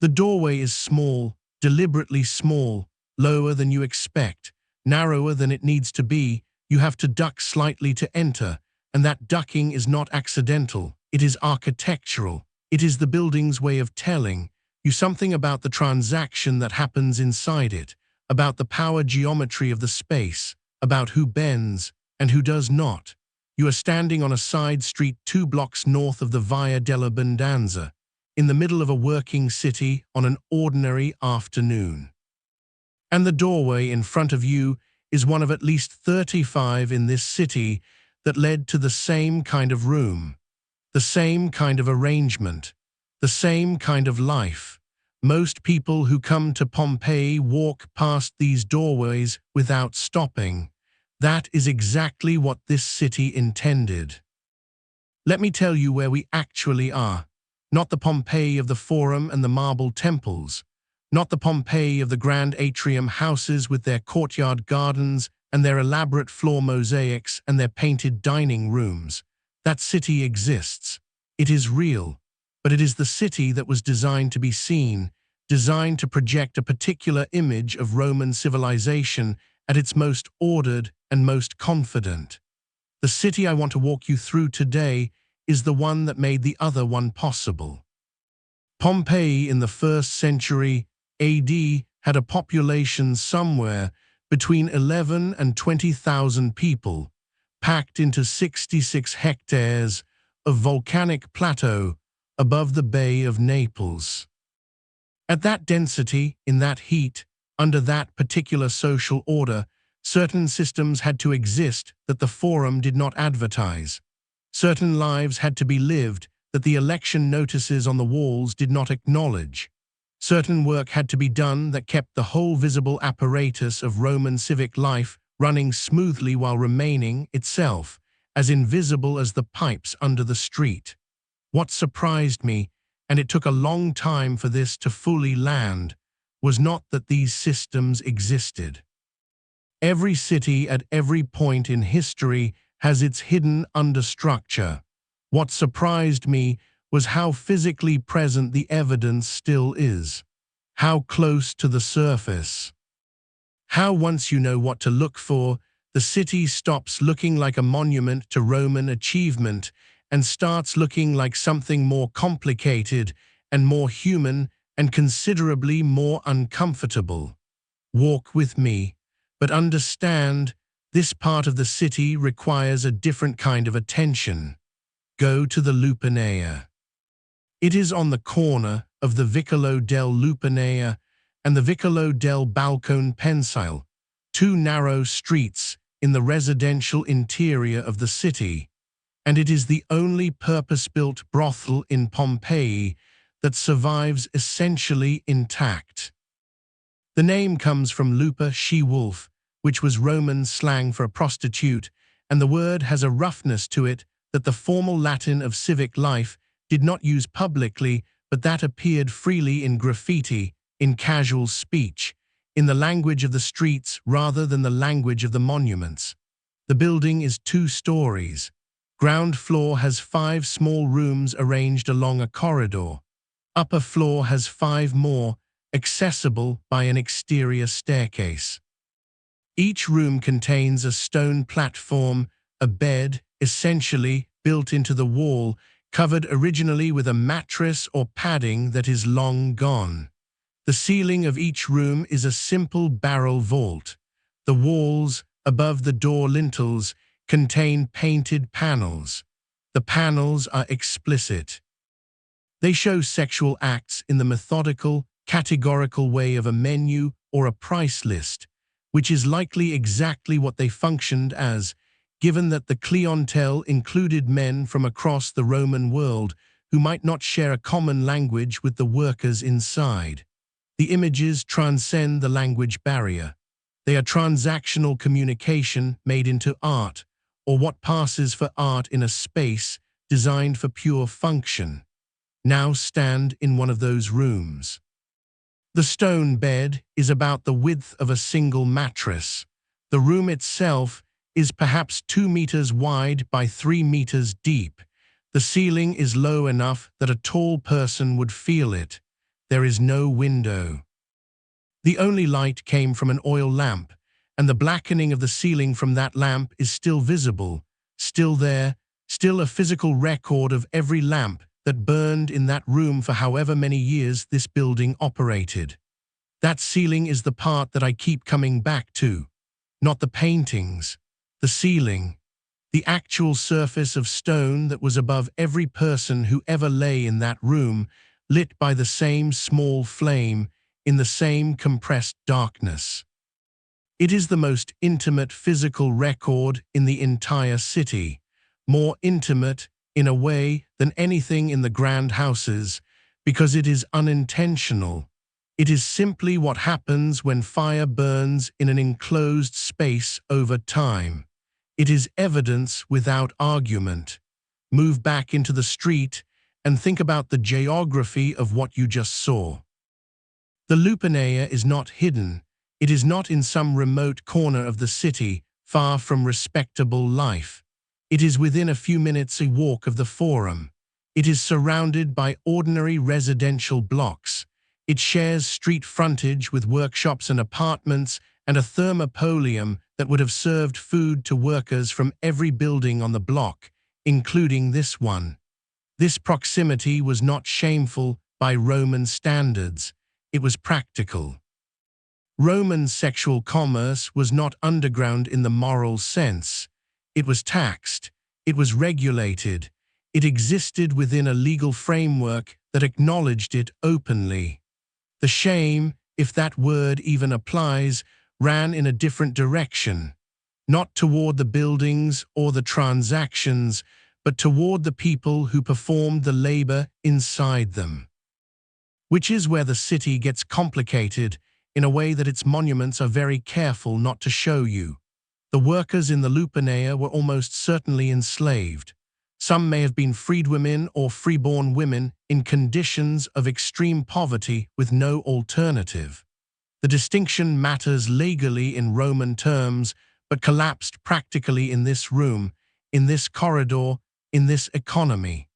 The doorway is small, deliberately small, lower than you expect, narrower than it needs to be. You have to duck slightly to enter, and that ducking is not accidental. It is architectural. It is the building's way of telling you something about the transaction that happens inside it, about the power geometry of the space, about who bends and who does not. You are standing on a side street 2 blocks north of the Via dell'Abbondanza, in the middle of a working city on an ordinary afternoon. And the doorway in front of you is one of at least 35 in this city that led to the same kind of room, the same kind of arrangement, the same kind of life. Most people who come to Pompeii walk past these doorways without stopping. That is exactly what this city intended. Let me tell you where we actually are. Not the Pompeii of the Forum and the marble temples. Not the Pompeii of the grand atrium houses with their courtyard gardens and their elaborate floor mosaics and their painted dining rooms. That city exists. It is real. But it is the city that was designed to be seen, designed to project a particular image of Roman civilization at its most ordered and most confident. The city I want to walk you through today is the one that made the other one possible. Pompeii in the 1st century AD had a population somewhere between 11 and 20,000 people, packed into 66 hectares of volcanic plateau above the Bay of Naples. At that density, in that heat, under that particular social order, certain systems had to exist that the Forum did not advertise. Certain lives had to be lived that the election notices on the walls did not acknowledge. Certain work had to be done that kept the whole visible apparatus of Roman civic life running smoothly while remaining, itself, as invisible as the pipes under the street. What surprised me, and it took a long time for this to fully land, was not that these systems existed. Every city at every point in history has its hidden understructure. What surprised me was how physically present the evidence still is, how close to the surface. How once you know what to look for, the city stops looking like a monument to Roman achievement and starts looking like something more complicated and more human and considerably more uncomfortable. Walk with me, but understand this part of the city requires a different kind of attention. Go to the Lupinea. It is on the corner of the Vicolo del Lupinea and the Vicolo del Balcone Pensile, 2 narrow streets in the residential interior of the city, and it is the only purpose-built brothel in Pompeii that survives essentially intact. The name comes from lupa, she-wolf, which was Roman slang for a prostitute, and the word has a roughness to it that the formal Latin of civic life did not use publicly, but that appeared freely in graffiti, in casual speech, in the language of the streets rather than the language of the monuments. The building is 2 stories. Ground floor has 5 small rooms arranged along a corridor. Upper floor has 5 more, accessible by an exterior staircase. Each room contains a stone platform, a bed, essentially built into the wall, covered originally with a mattress or padding that is long gone. The ceiling of each room is a simple barrel vault. The walls, above the door lintels, contain painted panels. The panels are explicit. They show sexual acts in the methodical, categorical way of a menu or a price list, which is likely exactly what they functioned as, given that the clientele included men from across the Roman world who might not share a common language with the workers inside. The images transcend the language barrier. They are transactional communication made into art, or what passes for art in a space designed for pure function. Now stand in one of those rooms. The stone bed is about the width of a single mattress. The room itself is perhaps 2 meters wide by 3 meters deep. The ceiling is low enough that a tall person would feel it. There is no window. The only light came from an oil lamp, and the blackening of the ceiling from that lamp is still visible, still there, still a physical record of every lamp that burned in that room for however many years this building operated. That ceiling is the part that I keep coming back to. Not the paintings, the ceiling, the actual surface of stone that was above every person who ever lay in that room, lit by the same small flame in the same compressed darkness. It is the most intimate physical record in the entire city, more intimate, in a way, than anything in the grand houses, because it is unintentional. It is simply what happens when fire burns in an enclosed space over time. It is evidence without argument. Move back into the street and think about the geography of what you just saw. The Lupaneia is not hidden. It is not in some remote corner of the city, far from respectable life. It is within a few minutes a walk of the Forum. It is surrounded by ordinary residential blocks. It shares street frontage with workshops and apartments and a thermopolium that would have served food to workers from every building on the block, including this one. This proximity was not shameful by Roman standards. It was practical. Roman sexual commerce was not underground in the moral sense. It was taxed. It was regulated. It existed within a legal framework that acknowledged it openly. The shame, if that word even applies, ran in a different direction, not toward the buildings or the transactions, but toward the people who performed the labor inside them. Which is where the city gets complicated in a way that its monuments are very careful not to show you. The workers in the Lupaneia were almost certainly enslaved. Some may have been freedwomen or freeborn women in conditions of extreme poverty with no alternative. The distinction matters legally in Roman terms, but collapsed practically in this room, in this corridor, in this economy.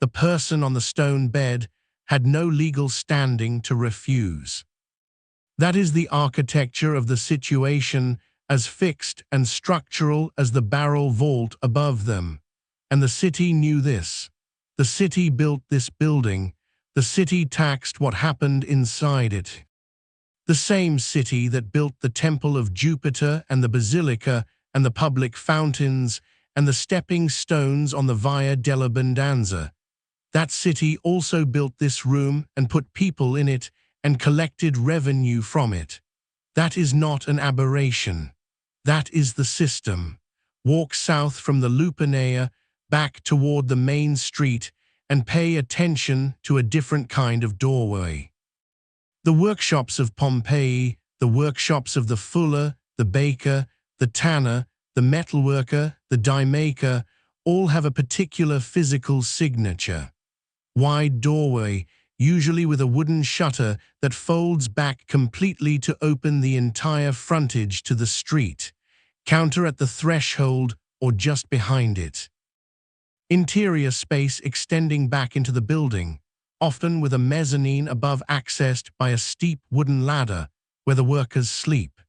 The person on the stone bed had no legal standing to refuse. That is the architecture of the situation, as fixed and structural as the barrel vault above them. And the city knew this. The city built this building. The city taxed what happened inside it. The same city that built the temple of Jupiter and the basilica and the public fountains and the stepping stones on the Via della Bendanza. That city also built this room and put people in it and collected revenue from it. That is not an aberration. That is the system. Walk south from the Lupaneia back toward the main street and pay attention to a different kind of doorway. The workshops of Pompeii, the workshops of the fuller, the baker, the tanner, the metalworker, the die maker, all have a particular physical signature. Wide doorway, usually with a wooden shutter that folds back completely to open the entire frontage to the street, counter at the threshold or just behind it. Interior space extending back into the building, often with a mezzanine above accessed by a steep wooden ladder where the workers sleep.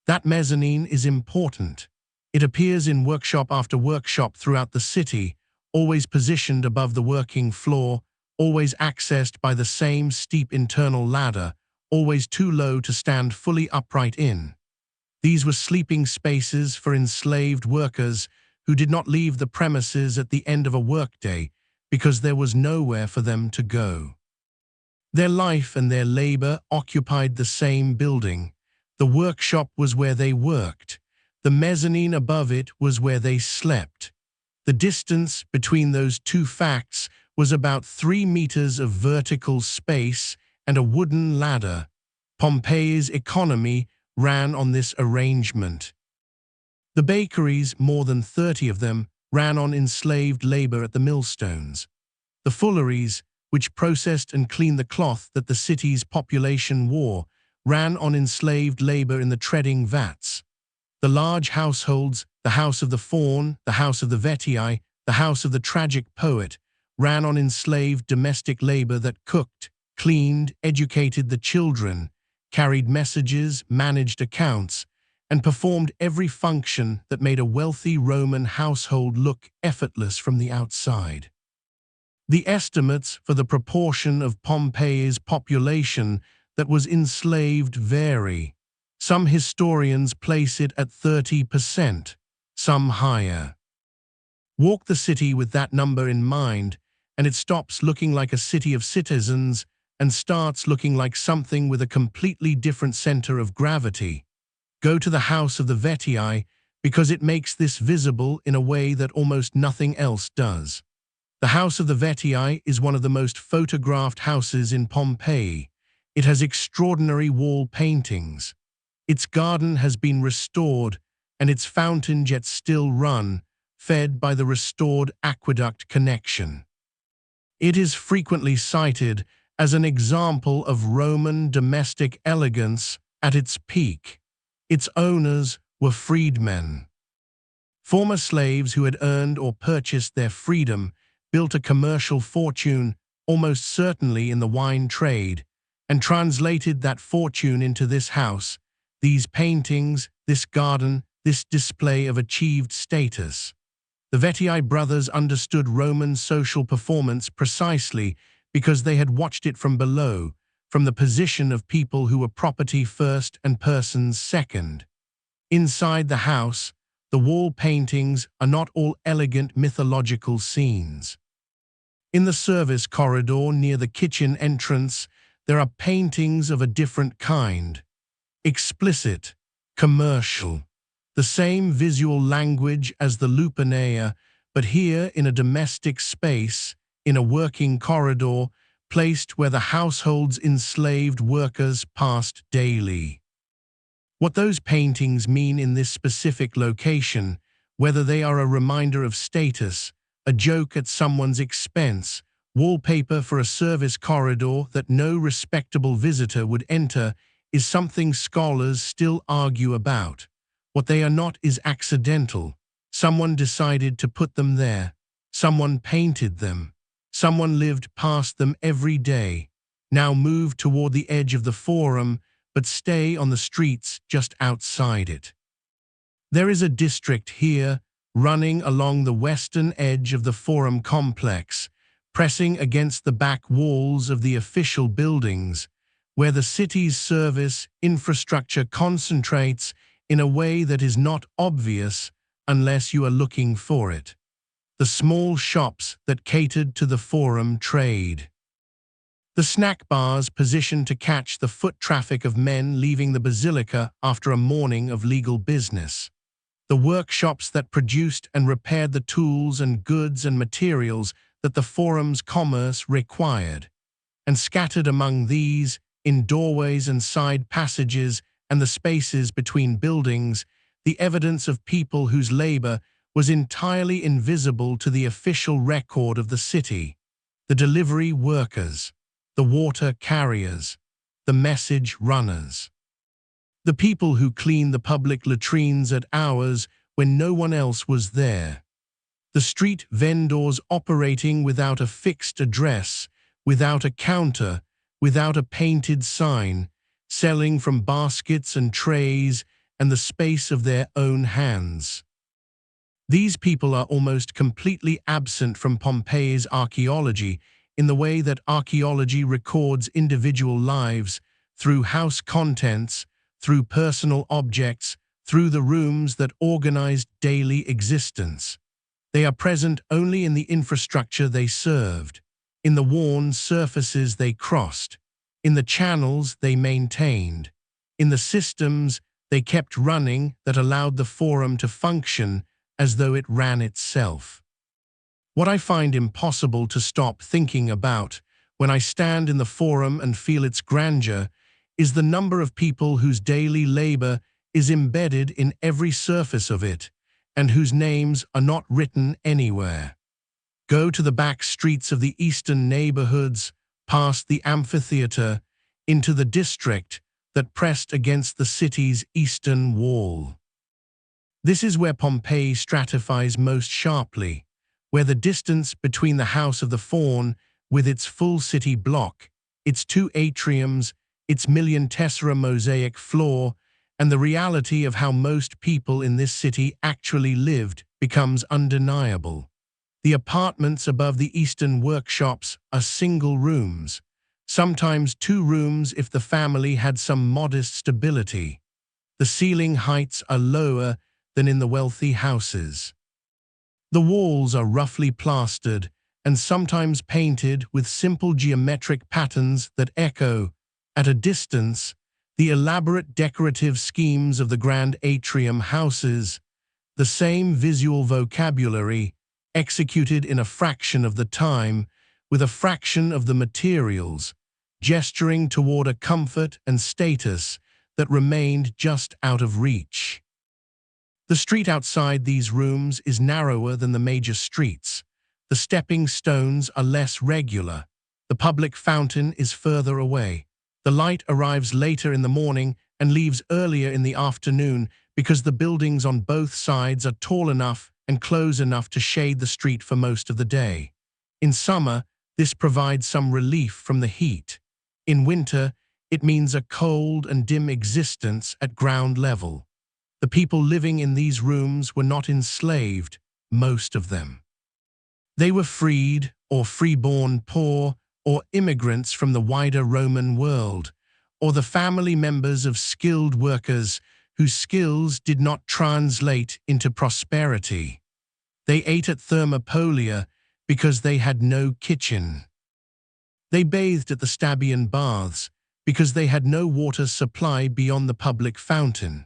That mezzanine is important. It appears in workshop after workshop throughout the city, always positioned above the working floor, always accessed by the same steep internal ladder, always too low to stand fully upright in. These were sleeping spaces for enslaved workers who did not leave the premises at the end of a workday because there was nowhere for them to go. Their life and their labor occupied the same building. The workshop was where they worked. The mezzanine above it was where they slept. The distance between those two facts was about 3 meters of vertical space and a wooden ladder. Pompeii's economy ran on this arrangement. The bakeries, more than 30 of them, ran on enslaved labor at the millstones. The fulleries, which processed and cleaned the cloth that the city's population wore, ran on enslaved labor in the treading vats. The large households, the house of the faun, the house of the vetii, the house of the tragic poet, ran on enslaved domestic labor that cooked, cleaned, educated the children, carried messages, managed accounts, and performed every function that made a wealthy Roman household look effortless from the outside. The estimates for the proportion of Pompeii's population that was enslaved vary. Some historians place it at 30%, some higher. Walk the city with that number in mind, and it stops looking like a city of citizens and starts looking like something with a completely different center of gravity. Go to the House of the Vetii because it makes this visible in a way that almost nothing else does. The House of the Vetii is one of the most photographed houses in Pompeii. It has extraordinary wall paintings. Its garden has been restored, and its fountain jets still run, fed by the restored aqueduct connection. It is frequently cited as an example of Roman domestic elegance at its peak. Its owners were freedmen. Former slaves who had earned or purchased their freedom built a commercial fortune, almost certainly in the wine trade, and translated that fortune into this house, these paintings, this garden, this display of achieved status. The Vetii brothers understood Roman social performance precisely because they had watched it from below, from the position of people who were property first and persons second. Inside the house, the wall paintings are not all elegant mythological scenes. In the service corridor near the kitchen entrance, there are paintings of a different kind. Explicit, commercial, the same visual language as the Lupaneia, but here in a domestic space, in a working corridor, placed where the household's enslaved workers passed daily. What those paintings mean in this specific location, whether they are a reminder of status, a joke at someone's expense, wallpaper for a service corridor that no respectable visitor would enter, is something scholars still argue about. What they are not is accidental. Someone decided to put them there. Someone painted them. Someone lived past them every day. Now move toward the edge of the forum, but stay on the streets just outside it. There is a district here, running along the western edge of the forum complex, pressing against the back walls of the official buildings, where the city's service infrastructure concentrates in a way that is not obvious unless you are looking for it. The small shops that catered to the forum trade. The snack bars positioned to catch the foot traffic of men leaving the basilica after a morning of legal business. The workshops that produced and repaired the tools and goods and materials that the forum's commerce required. And scattered among these, in doorways and side passages and the spaces between buildings, the evidence of people whose labor was entirely invisible to the official record of the city. The delivery workers, the water carriers, the message runners. The people who clean the public latrines at hours when no one else was there. The street vendors operating without a fixed address, without a counter, without a painted sign, selling from baskets and trays and the space of their own hands. These people are almost completely absent from Pompeii's archaeology in the way that archaeology records individual lives through house contents, through personal objects, through the rooms that organized daily existence. They are present only in the infrastructure they served, in the worn surfaces they crossed, in the channels they maintained, in the systems they kept running that allowed the forum to function as though it ran itself. What I find impossible to stop thinking about when I stand in the forum and feel its grandeur is the number of people whose daily labor is embedded in every surface of it and whose names are not written anywhere. Go to the back streets of the eastern neighborhoods, past the amphitheater, into the district that pressed against the city's eastern wall. This is where Pompeii stratifies most sharply, where the distance between the House of the Faun with its full city block its two atriums, its million tessera mosaic floor, and the reality of how most people in this city actually lived becomes undeniable. The apartments above the eastern workshops are single rooms, sometimes two rooms if the family had some modest stability. The ceiling heights are lower than in the wealthy houses. The walls are roughly plastered and sometimes painted with simple geometric patterns that echo, at a distance, the elaborate decorative schemes of the grand atrium houses, the same visual vocabulary, executed in a fraction of the time, with a fraction of the materials, gesturing toward a comfort and status that remained just out of reach. The street outside these rooms is narrower than the major streets. The stepping stones are less regular. The public fountain is further away. The light arrives later in the morning and leaves earlier in the afternoon because the buildings on both sides are tall enough and close enough to shade the street for most of the day. In summer, this provides some relief from the heat. In winter, it means a cold and dim existence at ground level. The people living in these rooms were not enslaved, most of them. They were freed, or freeborn poor, or immigrants from the wider Roman world, or the family members of skilled workers whose skills did not translate into prosperity. They ate at Thermopolia because they had no kitchen. They bathed at the Stabian baths because they had no water supply beyond the public fountain.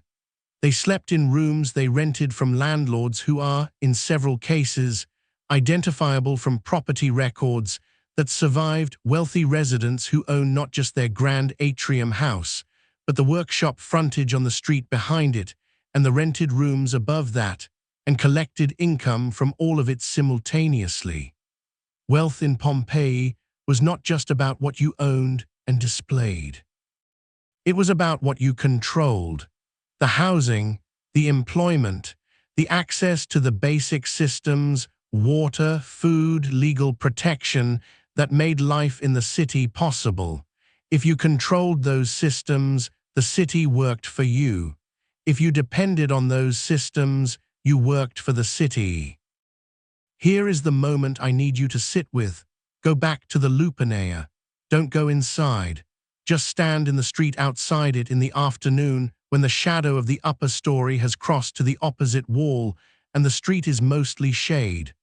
They slept in rooms they rented from landlords who are, in several cases, identifiable from property records that survived wealthy residents who own not just their grand atrium house, but the workshop frontage on the street behind it and the rented rooms above that, and collected income from all of it simultaneously. Wealth in Pompeii was not just about what you owned and displayed. It was about what you controlled. The housing, the employment, the access to the basic systems, water, food, legal protection that made life in the city possible. If you controlled those systems, the city worked for you. If you depended on those systems, you worked for the city. Here is the moment I need you to sit with. Go back to the Lupaneia. Don't go inside. Just stand in the street outside it in the afternoon when the shadow of the upper story has crossed to the opposite wall and the street is mostly shade.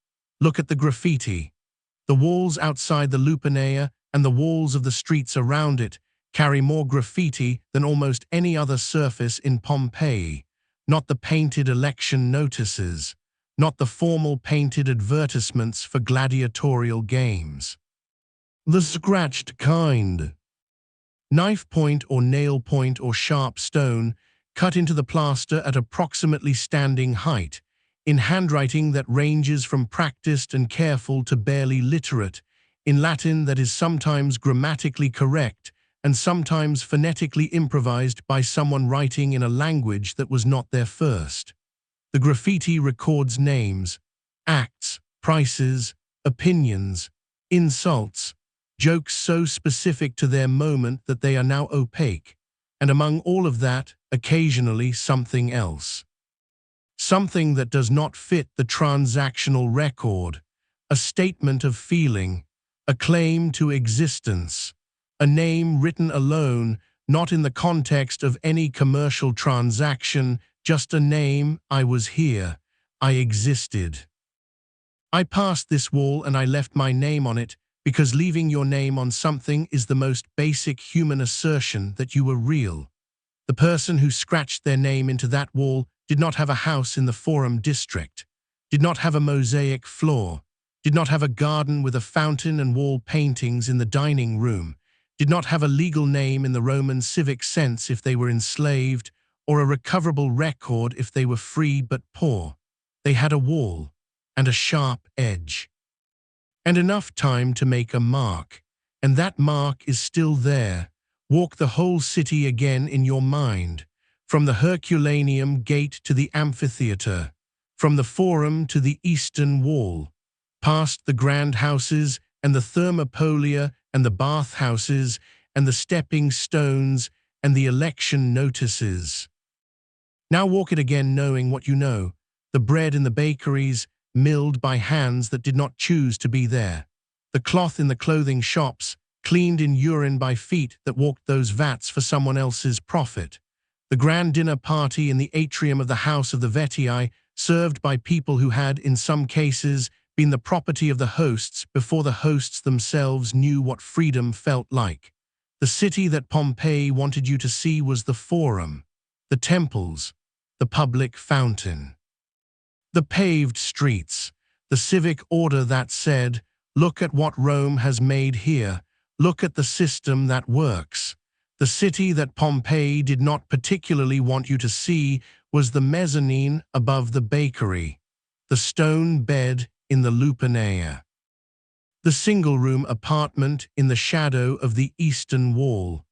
Look at the graffiti. The walls outside the Lupaneia and the walls of the streets around it carry more graffiti than almost any other surface in Pompeii. Not the painted election notices, not the formal painted advertisements for gladiatorial games. The scratched kind. Knife point or nail point or sharp stone cut into the plaster at approximately standing height, in handwriting that ranges from practiced and careful to barely literate, in Latin that is sometimes grammatically correct and sometimes phonetically improvised by someone writing in a language that was not their first. The graffiti records names, acts, prices, opinions, insults, jokes so specific to their moment that they are now opaque, and among all of that, occasionally something else. Something that does not fit the transactional record, a statement of feeling, a claim to existence, a name written alone, not in the context of any commercial transaction, just a name. I was here. I existed. I passed this wall and I left my name on it because leaving your name on something is the most basic human assertion that you were real. The person who scratched their name into that wall did not have a house in the Forum district, did not have a mosaic floor, did not have a garden with a fountain and wall paintings in the dining room, did not have a legal name in the Roman civic sense if they were enslaved, or a recoverable record if they were free but poor. They had a wall and a sharp edge, and enough time to make a mark, and that mark is still there. Walk the whole city again in your mind, from the Herculaneum gate to the amphitheater, from the Forum to the eastern wall, past the grand houses and the Thermopolia and the bathhouses, and the stepping stones and the election notices. Now walk it again knowing what you know, the bread in the bakeries, milled by hands that did not choose to be there. The cloth in the clothing shops, cleaned in urine by feet that walked those vats for someone else's profit. The grand dinner party in the atrium of the house of the Vetii, served by people who had, in some cases, been the property of the hosts before the hosts themselves knew what freedom felt like. The city that Pompeii wanted you to see was the Forum, the temples, the public fountain. The paved streets, the civic order that said, look at what Rome has made here, look at the system that works. The city that Pompeii did not particularly want you to see was the mezzanine above the bakery, the stone bed in the Lupaneia, the single-room apartment in the shadow of the eastern wall,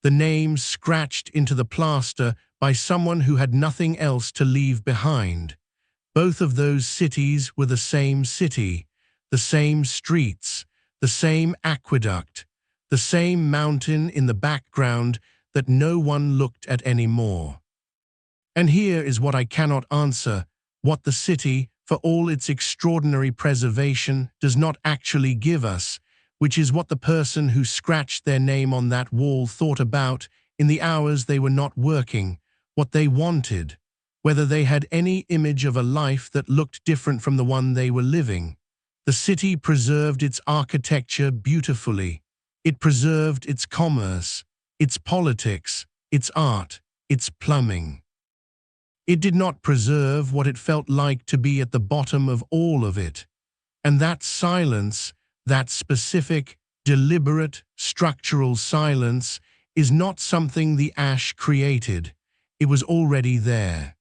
the names scratched into the plaster by someone who had nothing else to leave behind. Both of those cities were the same city, the same streets, the same aqueduct, the same mountain in the background that no one looked at anymore. And here is what I cannot answer, what the city, for all its extraordinary preservation, does not actually give us, which is what the person who scratched their name on that wall thought about in the hours they were not working, what they wanted, whether they had any image of a life that looked different from the one they were living. The city preserved its architecture beautifully. It preserved its commerce, its politics, its art, its plumbing. It did not preserve what it felt like to be at the bottom of all of it. And that silence, that specific, deliberate, structural silence, is not something the ash created. It was already there.